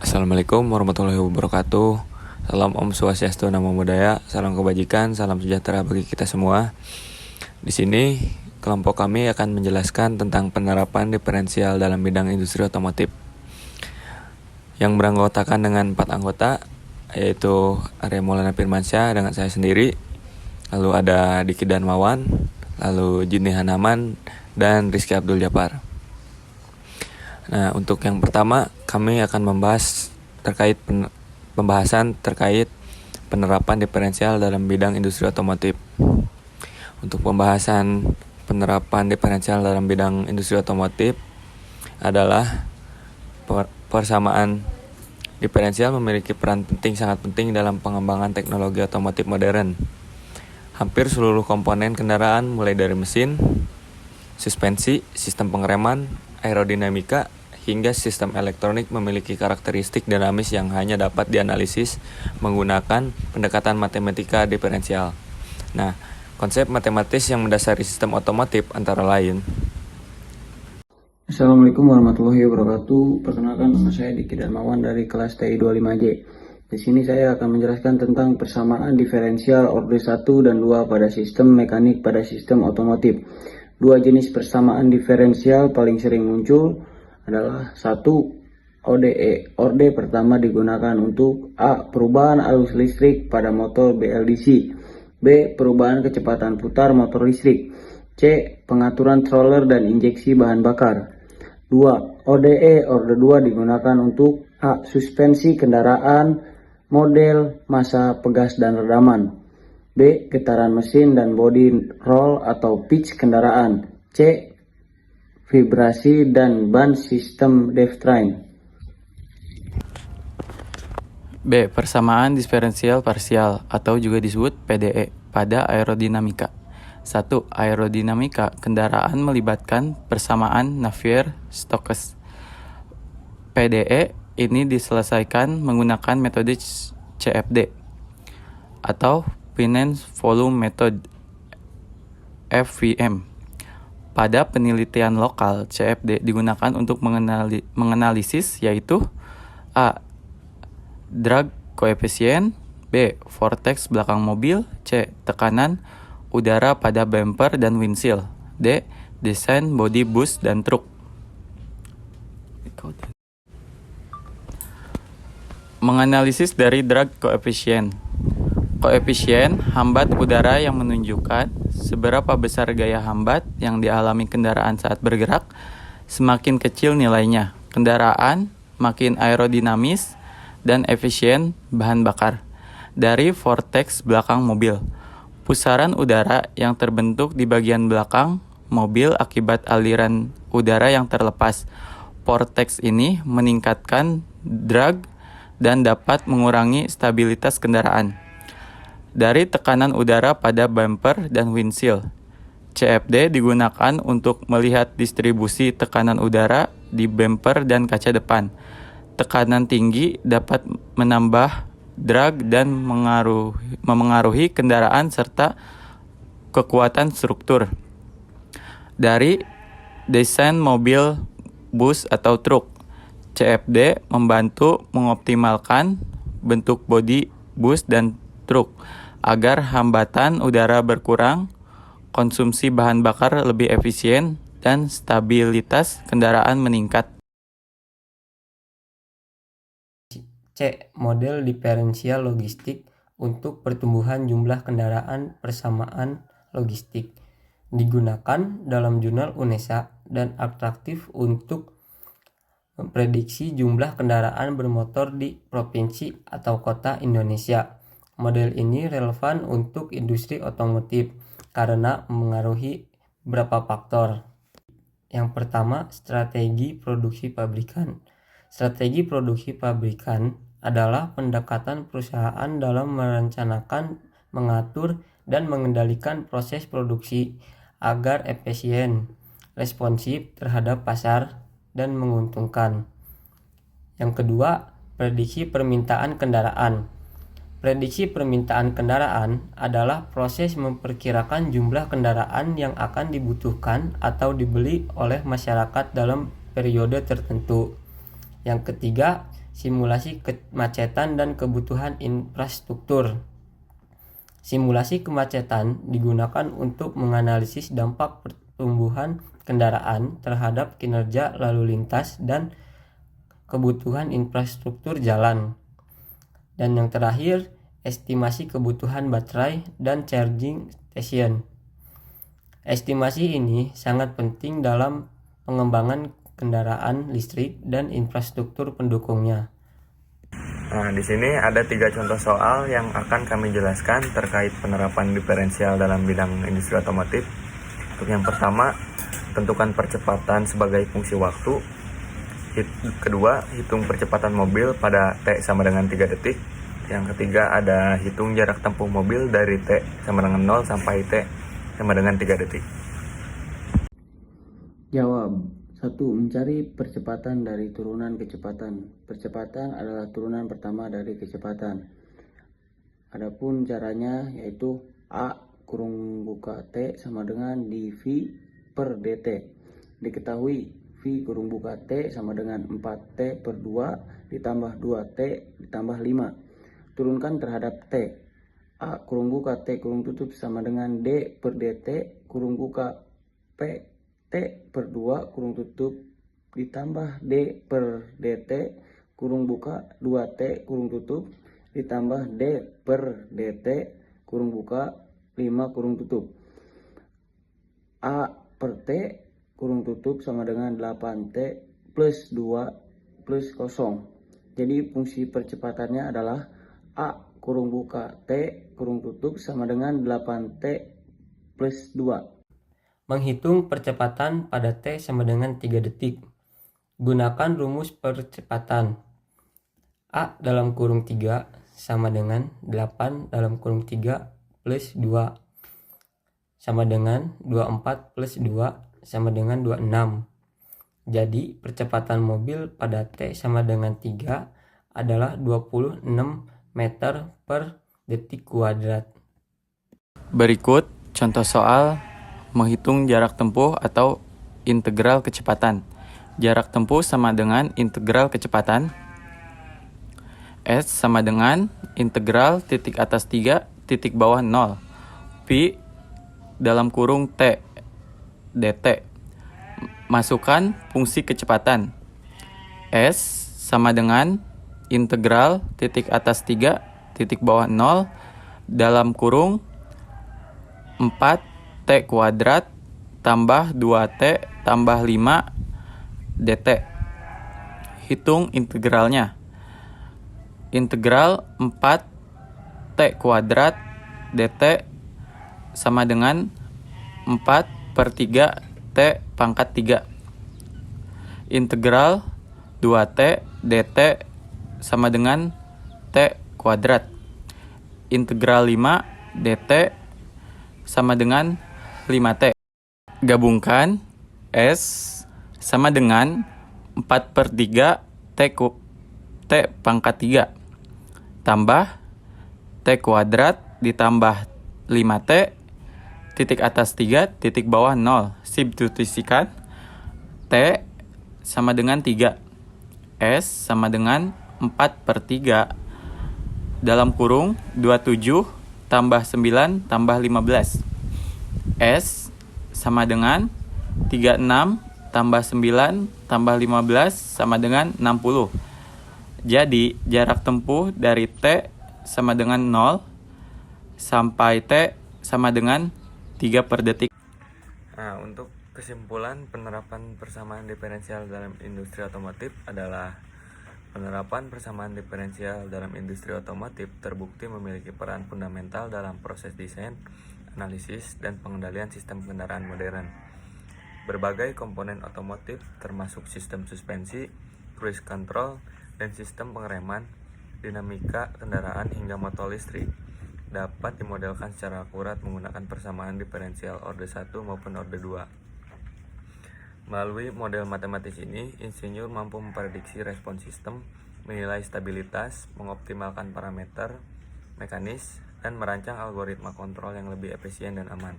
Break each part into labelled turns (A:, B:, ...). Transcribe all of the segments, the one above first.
A: Assalamualaikum warahmatullahi wabarakatuh. Salam Om Swastiastu, Namo Buddhaya, salam kebajikan, salam sejahtera bagi kita semua. Di sini kelompok kami akan menjelaskan tentang penerapan diferensial dalam bidang industri otomotif yang beranggotakan dengan 4 anggota, yaitu Arya Maulana Firmansyah dengan saya sendiri, lalu ada Diki Darmawan, lalu Juni Hanaman, dan Rizky Abdul Japar. Nah, untuk yang pertama kami akan membahas pembahasan terkait penerapan diferensial dalam bidang industri otomotif. Untuk pembahasan penerapan diferensial dalam bidang industri otomotif adalah persamaan diferensial memiliki peran sangat penting dalam pengembangan teknologi otomotif modern. Hampir seluruh komponen kendaraan mulai dari mesin, suspensi, sistem pengereman, aerodinamika, hingga sistem elektronik memiliki karakteristik dinamis yang hanya dapat dianalisis menggunakan pendekatan matematika diferensial. Nah, konsep matematis yang mendasari sistem otomotif antara lain.
B: Assalamualaikum warahmatullahi wabarakatuh. Perkenalkan, nama saya Diki Darmawan dari kelas TI 25J. Di sini saya akan menjelaskan tentang persamaan diferensial orde 1 dan 2 pada sistem mekanik pada sistem otomotif. Dua jenis persamaan diferensial paling sering muncul adalah 1. ODE. Orde pertama digunakan untuk A. Perubahan arus listrik pada motor BLDC. B. Perubahan kecepatan putar motor listrik. C. Pengaturan stroller dan injeksi bahan bakar. 2. ODE Orde 2 digunakan untuk A. Suspensi kendaraan, model, massa, pegas, dan redaman. B. Getaran mesin dan body roll atau pitch kendaraan. C. Vibrasi dan ban sistem drivetrain.
C: B. Persamaan diferensial parsial atau juga disebut PDE pada aerodinamika. 1. Aerodinamika kendaraan melibatkan persamaan Navier-Stokes. PDE ini diselesaikan menggunakan metode CFD atau Finance Volume Method FVM. Pada penelitian lokal, CFD digunakan untuk menganalisis yaitu A. Drag coefficient, B. Vortex belakang mobil, C. Tekanan udara pada bumper dan windshield, D. Desain body bus dan truk. Menganalisis dari drag coefficient. Koefisien hambat udara yang menunjukkan seberapa besar gaya hambat yang dialami kendaraan saat bergerak. Semakin kecil nilainya, kendaraan makin aerodinamis dan efisien bahan bakar. Dari vortex belakang mobil, pusaran udara yang terbentuk di bagian belakang mobil akibat aliran udara yang terlepas. Vortex ini meningkatkan drag dan dapat mengurangi stabilitas kendaraan. Dari tekanan udara pada bumper dan windshield, CFD digunakan untuk melihat distribusi tekanan udara di bumper dan kaca depan. Tekanan tinggi dapat menambah drag dan memengaruhi kendaraan serta kekuatan struktur. Dari desain mobil, bus atau truk, CFD membantu mengoptimalkan bentuk bodi bus dan truk agar hambatan udara berkurang, konsumsi bahan bakar lebih efisien, dan stabilitas kendaraan meningkat.
D: C. Model diferensial logistik untuk pertumbuhan jumlah kendaraan persamaan logistik. Digunakan dalam jurnal UNESA dan atraktif untuk memprediksi jumlah kendaraan bermotor di provinsi atau kota Indonesia. Model ini relevan untuk industri otomotif karena mengaruhi beberapa faktor. Yang pertama, strategi produksi pabrikan. Strategi produksi pabrikan adalah pendekatan perusahaan dalam merencanakan, mengatur, dan mengendalikan proses produksi agar efisien, responsif terhadap pasar, dan menguntungkan. Yang kedua, prediksi permintaan kendaraan. Prediksi permintaan kendaraan adalah proses memperkirakan jumlah kendaraan yang akan dibutuhkan atau dibeli oleh masyarakat dalam periode tertentu. Yang ketiga, Simulasi kemacetan dan kebutuhan infrastruktur. Simulasi kemacetan digunakan untuk menganalisis dampak pertumbuhan kendaraan terhadap kinerja lalu lintas dan kebutuhan infrastruktur jalan. Dan yang terakhir, estimasi kebutuhan baterai dan charging station. Estimasi ini sangat penting dalam pengembangan kendaraan listrik dan infrastruktur pendukungnya.
A: Nah, di sini ada 3 contoh soal yang akan kami jelaskan terkait penerapan diferensial dalam bidang industri otomotif. Untuk yang pertama, tentukan percepatan sebagai fungsi waktu. Kedua, hitung percepatan mobil pada T sama dengan 3 detik. Yang ketiga, ada hitung jarak tempuh mobil dari T sama dengan 0 sampai T sama dengan 3 detik.
B: Jawab. 1. Mencari percepatan dari turunan kecepatan. Percepatan adalah turunan pertama dari kecepatan. Adapun caranya yaitu A kurung buka T sama dengan dV per dt. Diketahui V kurung buka T sama dengan 4T per 2 ditambah 2T ditambah 5. Turunkan terhadap T. A kurung buka T kurung tutup sama dengan D per dt kurung buka P T per 2 kurung tutup ditambah D per dt kurung buka 2T kurung tutup ditambah D per dt kurung buka 5 kurung tutup. A per T kurung tutup sama dengan 8T plus 2 plus 0. Jadi fungsi percepatannya adalah A kurung buka T kurung tutup sama dengan 8T plus 2.
D: Menghitung percepatan pada T sama dengan 3 detik. Gunakan rumus percepatan. A dalam kurung 3 sama dengan 8 dalam kurung 3 plus 2 sama dengan 24 plus 2 sama dengan 26. Jadi percepatan mobil pada T sama dengan 3 adalah 26 meter per detik kuadrat.
C: Berikut contoh soal menghitung jarak tempuh atau integral kecepatan. Jarak tempuh sama dengan integral kecepatan. S sama dengan integral titik atas 3 titik bawah 0 Pi dalam kurung T dt. Masukkan fungsi kecepatan. S sama dengan integral titik atas 3 titik bawah 0 dalam kurung 4T kuadrat tambah 2T tambah 5 dt. Hitung integralnya. Integral 4T kuadrat dt sama dengan 4 per 3 T pangkat 3. Integral 2T dt sama dengan T kuadrat. Integral 5 dt sama dengan 5T. Gabungkan S sama dengan 4 per 3 T pangkat 3 tambah T kuadrat ditambah 5T titik atas 3 titik bawah 0. Substitusikan T sama dengan 3. S sama dengan 4 per 3 dalam kurung 27 tambah 9 tambah 15. S sama dengan 36 tambah 9 tambah 15 sama dengan 60. Jadi jarak tempuh dari T sama dengan 0 sampai T sama dengan 3 per detik.
A: Nah, untuk kesimpulan penerapan persamaan diferensial dalam industri otomotif adalah penerapan persamaan diferensial dalam industri otomotif terbukti memiliki peran fundamental dalam proses desain, analisis, dan pengendalian sistem kendaraan modern. Berbagai komponen otomotif termasuk sistem suspensi, cruise control, dan sistem pengereman, dinamika kendaraan hingga motor listrik dapat dimodelkan secara akurat menggunakan persamaan diferensial orde 1 maupun orde 2. Melalui model matematis ini, insinyur mampu memprediksi respons sistem, menilai stabilitas, mengoptimalkan parameter mekanis, dan merancang algoritma kontrol yang lebih efisien dan aman.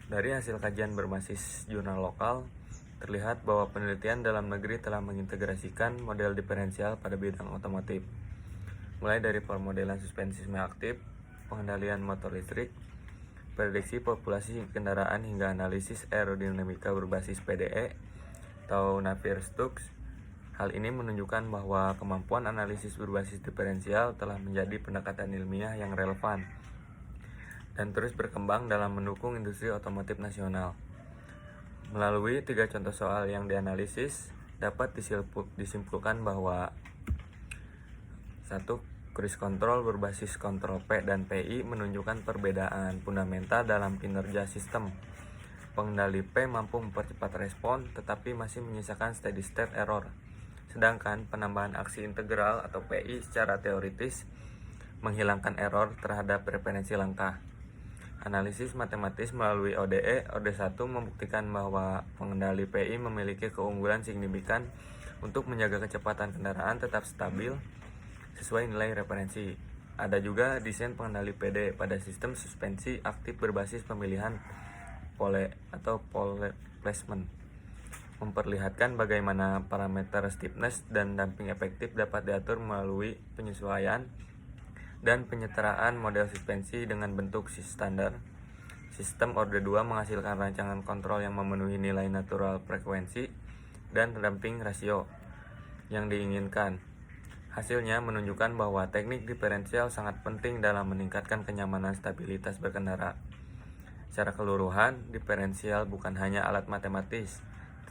A: Dari hasil kajian berbasis jurnal lokal, terlihat bahwa penelitian dalam negeri telah mengintegrasikan model diferensial pada bidang otomotif, mulai dari pemodelan suspensi semi-aktif, pengendalian motor listrik, prediksi populasi kendaraan hingga analisis aerodinamika berbasis PDE atau Navier-Stokes. Hal ini menunjukkan bahwa kemampuan analisis berbasis diferensial telah menjadi pendekatan ilmiah yang relevan dan terus berkembang dalam mendukung industri otomotif nasional. Melalui 3 contoh soal yang dianalisis, dapat disimpulkan bahwa 1. Cruise control berbasis kontrol P dan PI menunjukkan perbedaan fundamental dalam kinerja sistem. Pengendali P mampu mempercepat respon, tetapi masih menyisakan steady state error. Sedangkan penambahan aksi integral atau PI secara teoritis menghilangkan error terhadap referensi langkah. Analisis matematis melalui ODE, OD1 membuktikan bahwa pengendali PI memiliki keunggulan signifikan untuk menjaga kecepatan kendaraan tetap stabil sesuai nilai referensi. Ada juga desain pengendali PD pada sistem suspensi aktif berbasis pemilihan pole placement, memperlihatkan bagaimana parameter stiffness dan damping efektif dapat diatur melalui penyesuaian dan penyetaraan model suspensi dengan bentuk standar. Sistem Orde 2 menghasilkan rancangan kontrol yang memenuhi nilai natural frekuensi dan damping rasio yang diinginkan. Hasilnya menunjukkan bahwa teknik diferensial sangat penting dalam meningkatkan kenyamanan stabilitas berkendara. Secara keseluruhan, diferensial bukan hanya alat matematis,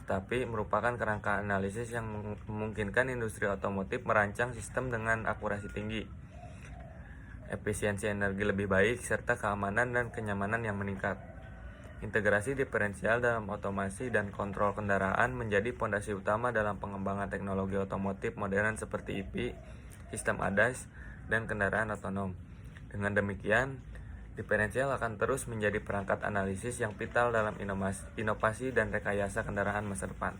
A: tetapi merupakan kerangka analisis yang memungkinkan industri otomotif merancang sistem dengan akurasi tinggi, efisiensi energi lebih baik, serta keamanan dan kenyamanan yang meningkat. Integrasi diferensial dalam otomasi dan kontrol kendaraan menjadi fondasi utama dalam pengembangan teknologi otomotif modern seperti EV, sistem ADAS, dan kendaraan otonom. Dengan demikian, diferensial akan terus menjadi perangkat analisis yang vital dalam inovasi dan rekayasa kendaraan masa depan.